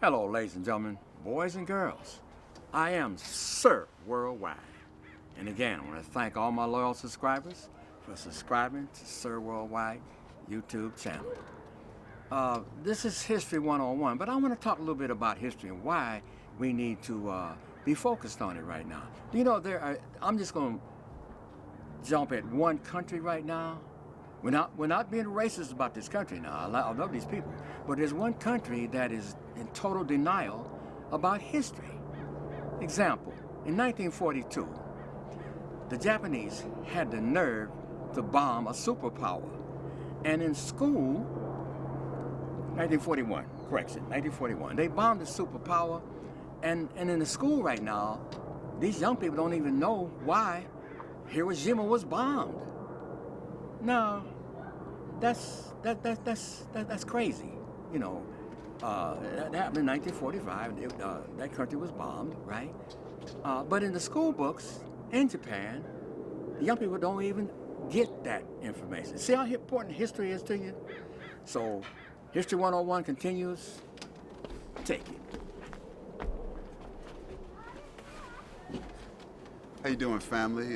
Hello, ladies and gentlemen, boys and girls. I am Sir Worldwide. And again, I want to thank all my loyal subscribers for subscribing to Sir Worldwide YouTube channel. This is History 101, but I want to talk a little bit about history and why we need to be focused on it right now. You know, I'm just going to jump at one country right now. We're not being racist about this country now. I love these people. But there's one country that is in total denial about history. Example, in 1942, the Japanese had the nerve to bomb a superpower. And in school, 1941, they bombed the superpower. And in the school right now, these young people don't even know why Hiroshima was bombed. Now, that's crazy. You know, that happened in 1945. That country was bombed, right? But in the school books in Japan, the young people don't even get that information. See how important history is to you? So, History 101 continues. Take it. How you doing, family?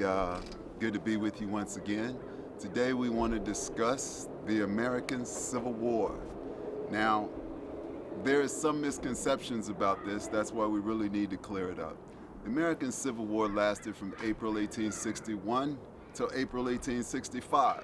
Good to be with you once again. Today we want to discuss the American Civil War. Now, there is some misconceptions about this. That's why we really need to clear it up. The American Civil War lasted from April 1861 till April 1865.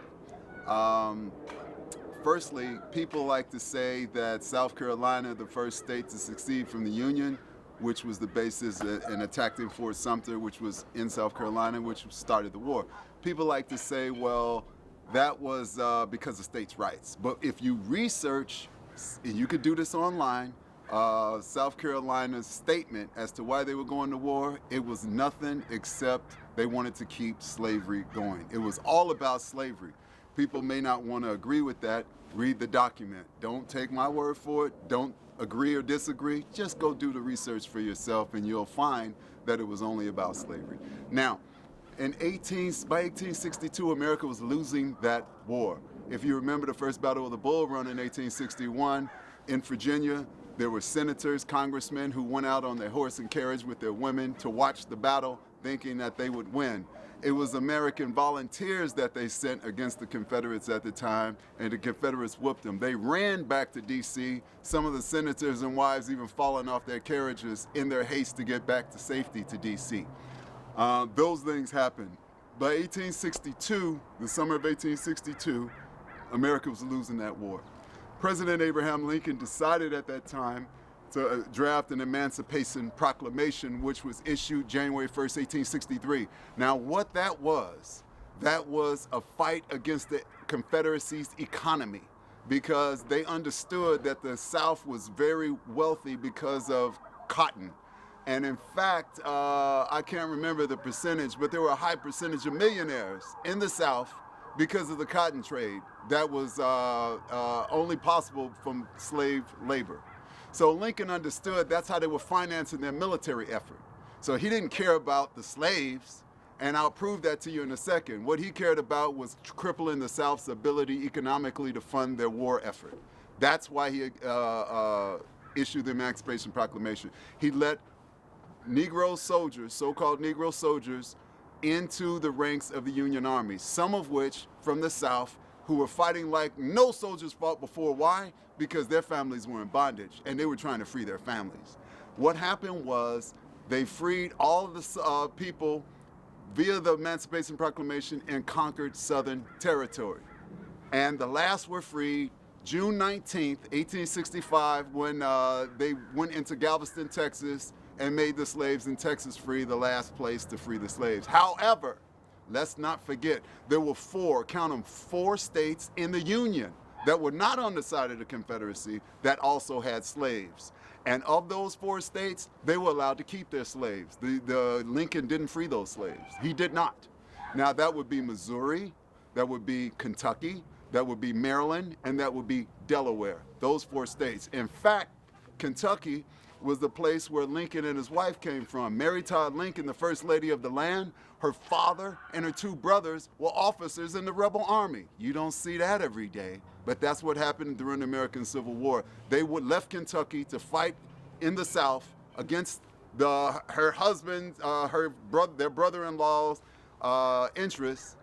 Firstly, people like to say that South Carolina, the first state to secede from the Union, which was the basis in attacking Fort Sumter, which was in South Carolina, which started the war. People like to say, well, that was because of states' rights. But if you research, and you could do this online, South Carolina's statement as to why they were going to war, it was nothing except they wanted to keep slavery going. It was all about slavery. People may not want to agree with that. Read the document. Don't take my word for it. Don't agree or disagree. Just go do the research for yourself and you'll find that it was only about slavery. Now, by 1862, America was losing that war. If you remember the first Battle of the Bull Run in 1861 in Virginia, there were senators, congressmen who went out on their horse and carriage with their women to watch the battle, thinking that they would win. It was American volunteers that they sent against the Confederates at the time, and the Confederates whooped them. They ran back to D.C., some of the senators and wives even falling off their carriages in their haste to get back to safety to D.C. Those things happened. By 1862, the summer of 1862, America was losing that war. President Abraham Lincoln decided at that time to draft an emancipation proclamation, which was issued January 1st, 1863. Now, what that was a fight against the Confederacy's economy, because they understood that the South was very wealthy because of cotton. And in fact, I can't remember the percentage, but there were a high percentage of millionaires in the South because of the cotton trade that was only possible from slave labor. So Lincoln understood that's how they were financing their military effort. So he didn't care about the slaves, and I'll prove that to you in a second. What he cared about was crippling the South's ability economically to fund their war effort. That's why he issued the Emancipation Proclamation. He let Negro soldiers, so-called Negro soldiers, into the ranks of the Union Army, some of which from the South, who were fighting like no soldiers fought before. Why? Because their families were in bondage and they were trying to free their families. What happened was they freed all of the people via the Emancipation Proclamation and conquered Southern territory. And the last were freed June 19th, 1865, when they went into Galveston, Texas, and made the slaves in Texas free, the last place to free the slaves. However, let's not forget, there were four states in the Union that were not on the side of the Confederacy that also had slaves. And of those 4 states, they were allowed to keep their slaves. The Lincoln didn't free those slaves. He did not. Now that would be Missouri, that would be Kentucky, that would be Maryland, and that would be Delaware. Those 4 states. In fact, Kentucky was the place where Lincoln and his wife came from. Mary Todd Lincoln, the first lady of the land, her father and her 2 brothers were officers in the rebel army. You don't see that every day, but that's what happened during the American Civil War. They left Kentucky to fight in the South against her husband, their brother-in-law's interests,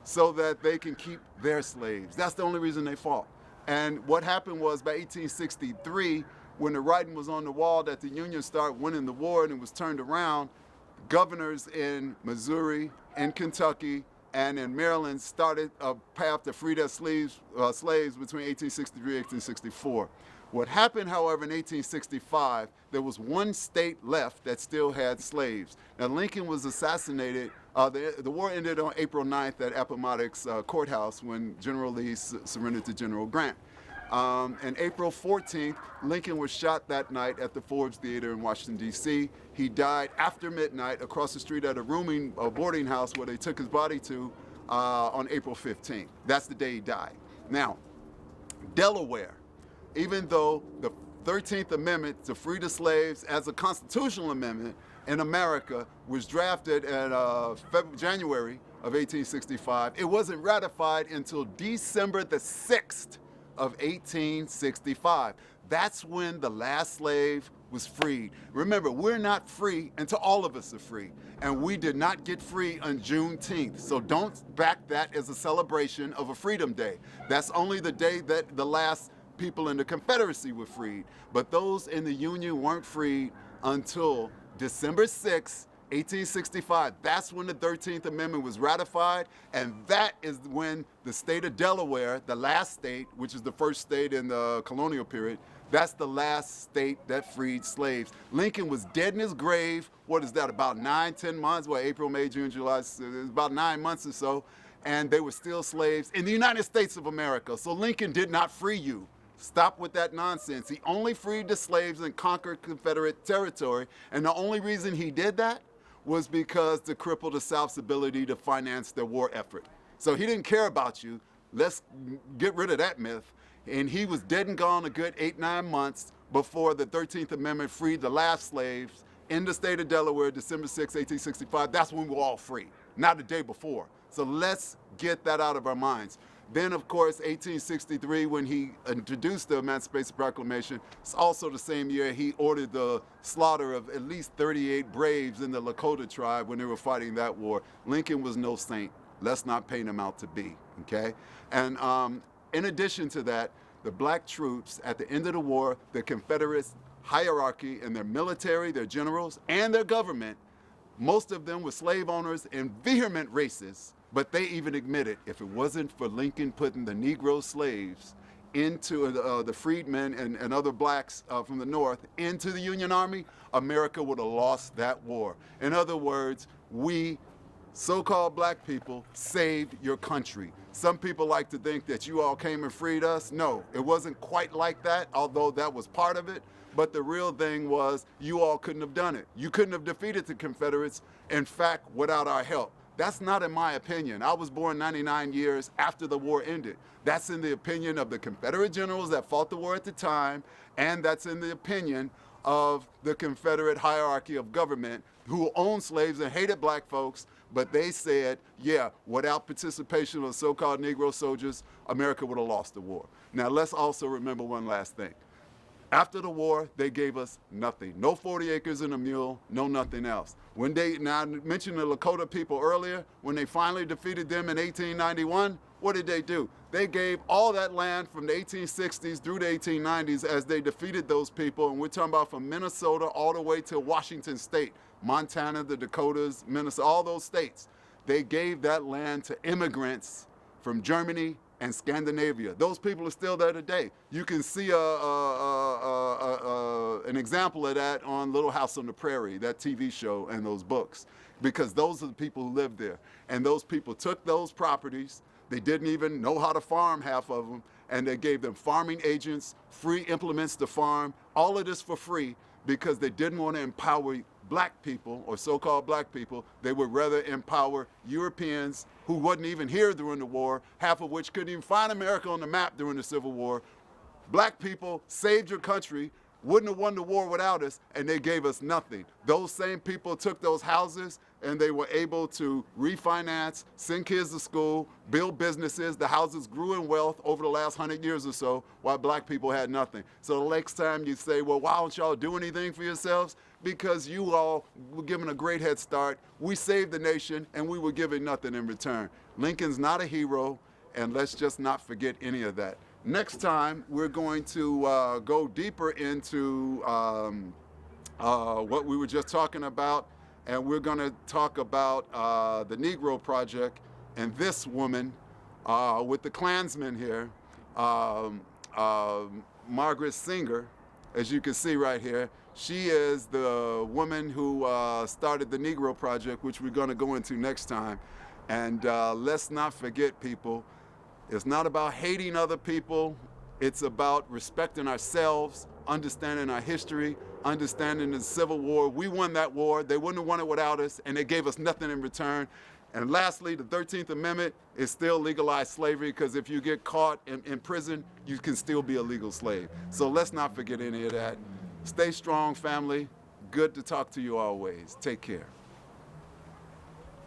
so that they can keep their slaves. That's the only reason they fought. And what happened was, by 1863, when the writing was on the wall that the Union started winning the war and it was turned around, governors in Missouri, in Kentucky, and in Maryland started a path to free their slaves between 1863 and 1864. What happened, however, in 1865, there was one state left that still had slaves. Now, Lincoln was assassinated. The war ended on April 9th at Appomattox Courthouse when General Lee surrendered to General Grant. And April 14th, Lincoln was shot that night at the Forbes Theater in Washington, D.C. He died after midnight across the street at a boarding house where they took his body to on April 15th. That's the day he died. Now, Delaware, even though the 13th Amendment to free the slaves as a constitutional amendment in America was drafted in January of 1865, it wasn't ratified until December the 6th of 1865. That's when the last slave was freed. Remember, we're not free until all of us are free. And we did not get free on Juneteenth. So don't back that as a celebration of a Freedom Day. That's only the day that the last people in the Confederacy were freed. But those in the Union weren't freed until December 6, 1865. That's when the 13th Amendment was ratified, and that is when the state of Delaware, the last state, which is the first state in the colonial period, that's the last state that freed slaves. Lincoln was dead in his grave. What is that, about 9-10 months? Well, April, May, June, July, it was about 9 months or so, and they were still slaves in the United States of America. So Lincoln did not free you. Stop with that nonsense. He only freed the slaves and conquered Confederate territory, and the only reason he did that was because to cripple the South's ability to finance their war effort. So he didn't care about you. Let's get rid of that myth. And he was dead and gone a good 8-9 months before the 13th Amendment freed the last slaves in the state of Delaware, December 6, 1865. That's when we were all free, not the day before. So let's get that out of our minds. Then, of course, 1863, when he introduced the Emancipation Proclamation, it's also the same year he ordered the slaughter of at least 38 braves in the Lakota tribe when they were fighting that war. Lincoln was no saint. Let's not paint him out to be, okay? And in addition to that, the black troops at the end of the war, the Confederates hierarchy in their military, their generals, and their government, most of them were slave owners and vehement racists. But they even admitted, if it wasn't for Lincoln putting the Negro slaves into the freedmen and other blacks from the North into the Union Army, America would have lost that war. In other words, we, so-called black people, saved your country. Some people like to think that you all came and freed us. No, it wasn't quite like that, although that was part of it. But the real thing was you all couldn't have done it. You couldn't have defeated the Confederates, in fact, without our help. That's not in my opinion. I was born 99 years after the war ended. That's in the opinion of the Confederate generals that fought the war at the time, and that's in the opinion of the Confederate hierarchy of government who owned slaves and hated black folks, but they said, yeah, without participation of so-called Negro soldiers, America would have lost the war. Now, let's also remember one last thing. After the war, they gave us nothing. No 40 acres and a mule, no nothing else. Now I mentioned the Lakota people earlier, when they finally defeated them in 1891, what did they do? They gave all that land from the 1860s through the 1890s as they defeated those people, and we're talking about from Minnesota all the way to Washington State, Montana, the Dakotas, Minnesota, all those states. They gave that land to immigrants from Germany and Scandinavia. Those people are still there today. You can see an example of that on Little House on the Prairie, that TV show and those books, because those are the people who lived there. And those people took those properties, they didn't even know how to farm half of them, and they gave them farming agents, free implements to farm, all of this for free, because they didn't want to empower black people, or so-called black people. They would rather empower Europeans who wasn't even here during the war, half of which couldn't even find America on the map during the Civil War. Black people saved your country. wouldn't have won the war without us, and they gave us nothing. Those same people took those houses and they were able to refinance, send kids to school, build businesses. The houses grew in wealth over the last 100 years or so, while black people had nothing. So the next time you say, well, why don't y'all do anything for yourselves? Because you all were given a great head start. We saved the nation, and we were given nothing in return. Lincoln's not a hero, and let's just not forget any of that. Next time, we're going to go deeper into what we were just talking about, and we're going to talk about the Negro Project and this woman with the Klansmen here, Margaret Singer, as you can see right here. She is the woman who started the Negro Project, which we're going to go into next time. And let's not forget, people, it's not about hating other people. It's about respecting ourselves, understanding our history, understanding the Civil War. We won that war. They wouldn't have won it without us, and they gave us nothing in return. And lastly, the 13th Amendment is still legalized slavery, because if you get caught in prison, you can still be a legal slave. So let's not forget any of that. Stay strong, family. Good to talk to you always. Take care.